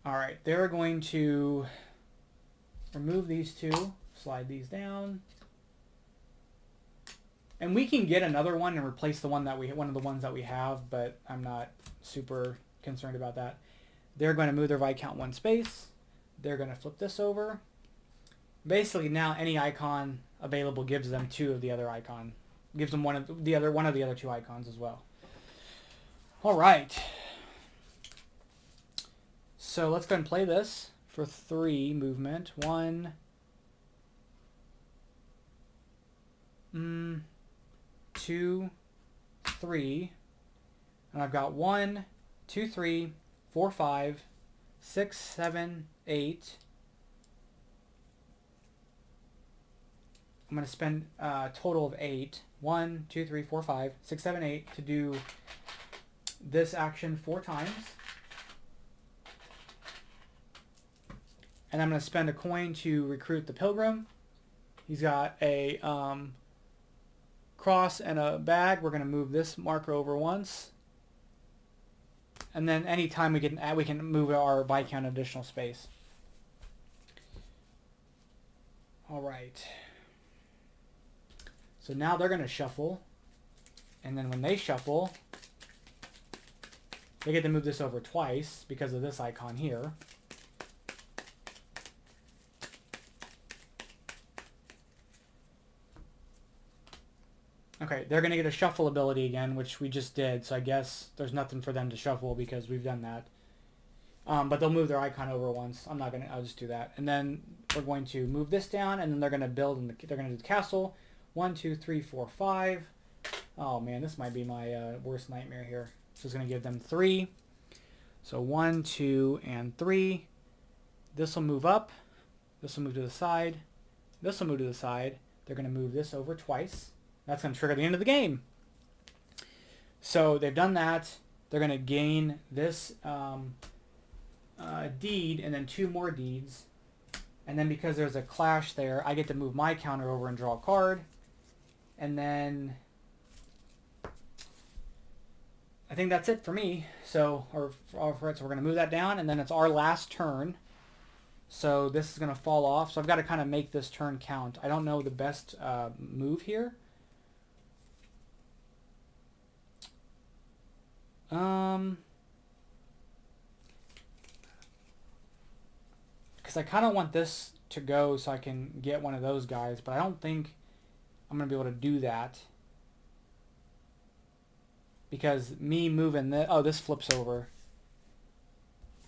Alright, they're going to remove these 2, slide these down. And we can get another one and replace the one one of the ones that we have, but I'm not super concerned about that. They're going to move their Viscount 1 space. They're going to flip this over. Basically, now any icon available gives them 2 of the other icon. Gives them one of the other 2 icons as well. All right. So let's go ahead and play this for 3 movement. 1, 2, 3. And I've got 1, 2, 3, 4, 5, 6, 7, 8. I'm going to spend a total of 8. 1, 2, 3, 4, 5, 6, 7, 8 to do this action 4 times. And I'm going to spend a coin to recruit the Pilgrim. He's got a cross and a bag. We're going to move this marker over once. And then anytime we can move our Viscount additional space. All right. So now they're going to shuffle. And then when they shuffle, they get to move this over twice because of this icon here. Okay, they're going to get a shuffle ability again, which we just did, so I guess there's nothing for them to shuffle because we've done that. But they'll move their icon over once. I'll just do that. And then we're going to move this down, and then they're going to build, they're going to do the castle. 1, 2, 3, 4, 5. Oh man, this might be my worst nightmare here. So it's going to give them 3. So 1, 2, and 3. This will move up. This will move to the side. This will move to the side. They're going to move this over twice. That's going to trigger the end of the game. So they've done that. They're going to gain this deed and then 2 more deeds. And then because there's a clash there, I get to move my counter over and draw a card. And then I think that's it for me. So, so we're going to move that down, and then it's our last turn. So this is going to fall off. So I've got to kind of make this turn count. I don't know the best move here. Because I kind of want this to go so I can get one of those guys, but I don't think I'm going to be able to do that. Because me moving this... Oh, this flips over.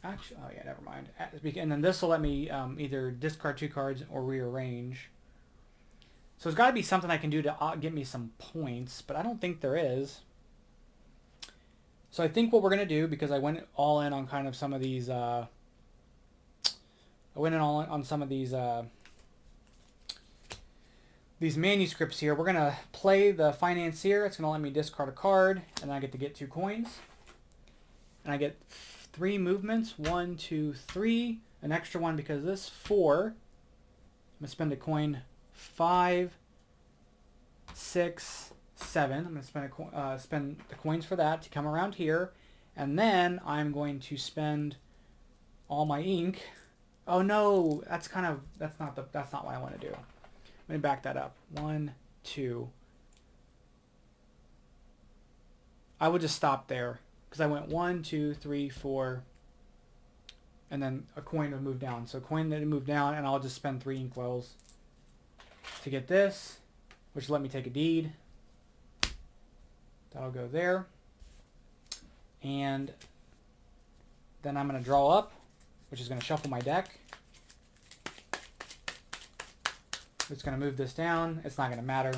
Actually, oh yeah, never mind. And then this will let me either discard 2 cards or rearrange. So there's got to be something I can do to get me some points, but I don't think there is. So I think what we're going to do, because I went all in on kind of some of these... I went in all in on some of these manuscripts here. We're going to play the Financier. It's going to let me discard a card, and then I get to get 2 coins. And I get 3 movements. 1, 2, 3. An extra one because of this. 4. I'm going to spend a coin. 5, 6, 7. I'm going to spend the coins for that to come around here. And then I'm going to spend all my ink Oh no, that's not what I want to do. Let me back that up. 1, 2. I would just stop there because I went 1, 2, 3, 4, and then a coin would move down. So a coin that would move down, and I'll just spend 3 ink wells to get this, which let me take a deed. That'll go there. And then I'm going to draw up, which is going to shuffle my deck. It's going to move this down. It's not going to matter.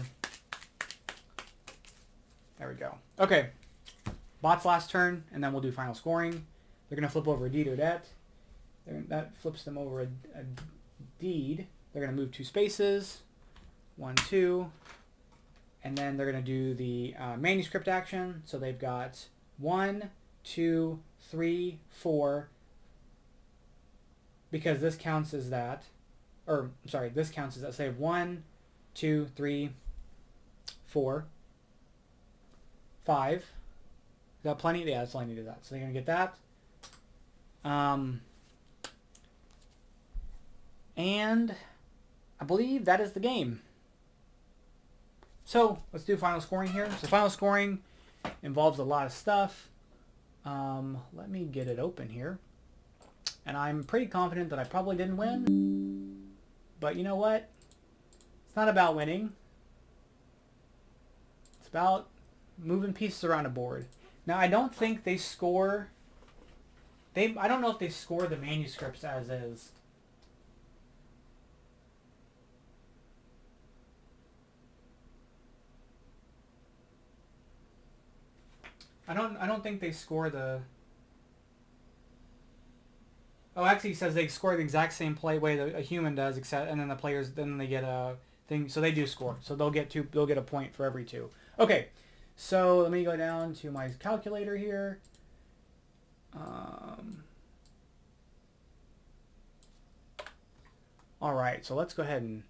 There we go. Okay. Bot's last turn, and then we'll do final scoring. They're going to flip over a deed or debt. That flips them over a deed. They're going to move 2 spaces. 1, 2. And then they're going to do the manuscript action. So they've got 1, 2, 3, 4. Because this counts as that. Or, I'm sorry, this counts as that. So they have 1, 2, 3, 4, 5. Is that plenty? Yeah, that's all I needed that. So they're going to get that. And I believe that is the game. So let's do final scoring here. So final scoring involves a lot of stuff. Let me get it open here. And I'm pretty confident that I probably didn't win. But you know what? It's not about winning. It's about moving pieces around a board. Now, I don't think they score... I don't know if they score the manuscripts as is. I don't think they score the... Oh, actually, it says they score the exact same play way that a human does, except, and then the players, then they get a thing. So they do score. So they'll get a point for every 2. Okay, so let me go down to my calculator here. All right, so let's go ahead and...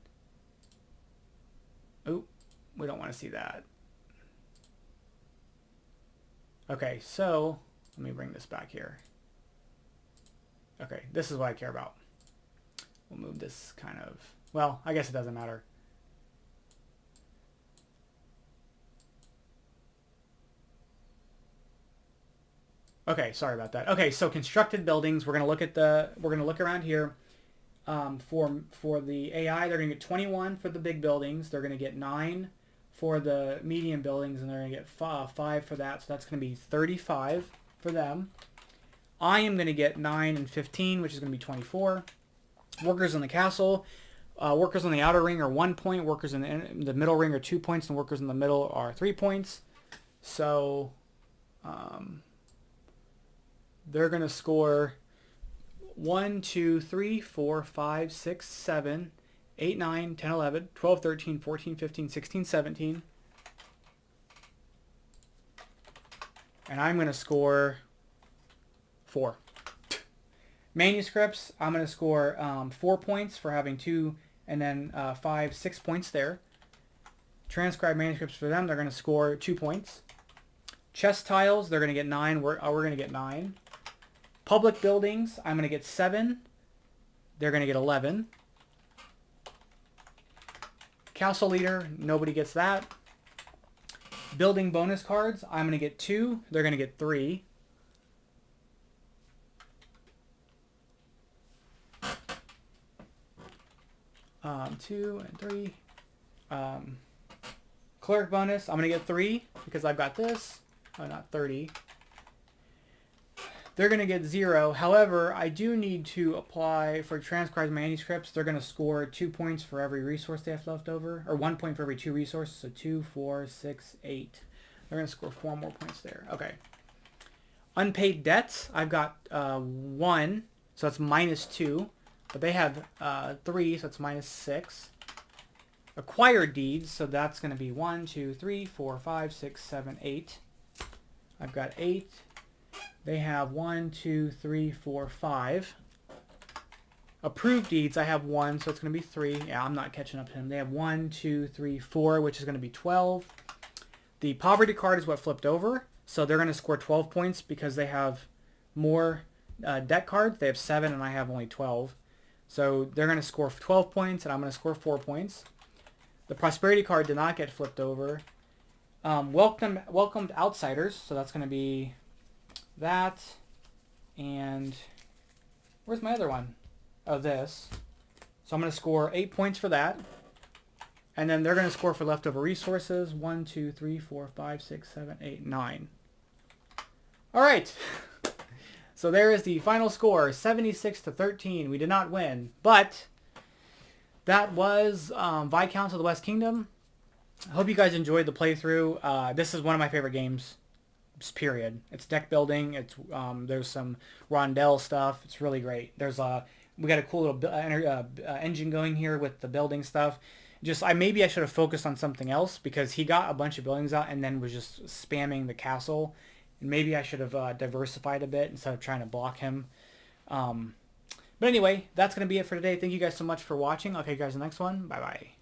Oh, we don't want to see that. Okay, so let me bring this back here. Okay, this is what I care about. We'll move this kind of... Well, I guess it doesn't matter. Okay, sorry about that. Okay, so constructed buildings. We're gonna look around here. For the AI, they're gonna get 21 for the big buildings. They're gonna get 9 for the medium buildings, and they're gonna get 5 for that. So that's gonna be 35 for them. I am going to get 9 and 15, which is going to be 24. Workers in the castle. Workers on the outer ring are 1 point. Workers in the middle ring are 2 points. And workers in the middle are 3 points. So they're going to score 1, 2, 3, 4, 5, 6, 7, 8, 9, 10, 11, 12, 13, 14, 15, 16, 17. And I'm going to score... 4. Manuscripts, I'm going to score 4 points for having 2, and then 5, 6 points there. Transcribed manuscripts for them, they're going to score 2 points. Chess tiles, they're going to get 9. We're going to get 9. Public buildings, I'm going to get 7. They're going to get 11. Castle leader, nobody gets that. Building bonus cards, I'm going to get 2. They're going to get 3. Two and 3. Cleric bonus, I'm going to get 3 because I've got this. Oh, not 30. They're going to get 0. However, I do need to apply for transcribed manuscripts. They're going to score 2 points for every resource they have left over, or 1 point for every 2 resources. So 2, 4, 6, 8. They're going to score 4 more points there. Okay. Unpaid debts, I've got 1, so that's -2. But they have 3, so it's -6. Acquired deeds, so that's going to be 1, 2, 3, 4, 5, 6, 7, 8. I've got 8. They have 1, 2, 3, 4, 5. Approved deeds, I have 1, so it's going to be 3. Yeah, I'm not catching up to him. They have 1, 2, 3, 4, which is going to be 12. The poverty card is what flipped over, so they're going to score 12 points because they have more debt cards. They have 7, and I have only 12. So they're going to score 12 points, and I'm going to score 4 points. The prosperity card did not get flipped over. Welcomed outsiders, so that's going to be that. And where's my other one? Oh, this. So I'm going to score 8 points for that. And then they're going to score for leftover resources. 1, 2, 3, 4, 5, 6, 7, 8, 9. All right. So there is the final score, 76-13. We did not win, but that was Viscounts of the West Kingdom. I hope you guys enjoyed the playthrough. This is one of my favorite games, just period. It's deck building. It's there's some rondel stuff. It's really great. We got a cool little engine going here with the building stuff. Maybe I should have focused on something else because he got a bunch of buildings out and then was just spamming the castle. And maybe I should have diversified a bit instead of trying to block him. But anyway, that's going to be it for today. Thank you guys so much for watching. I'll catch you guys in the next one. Bye-bye.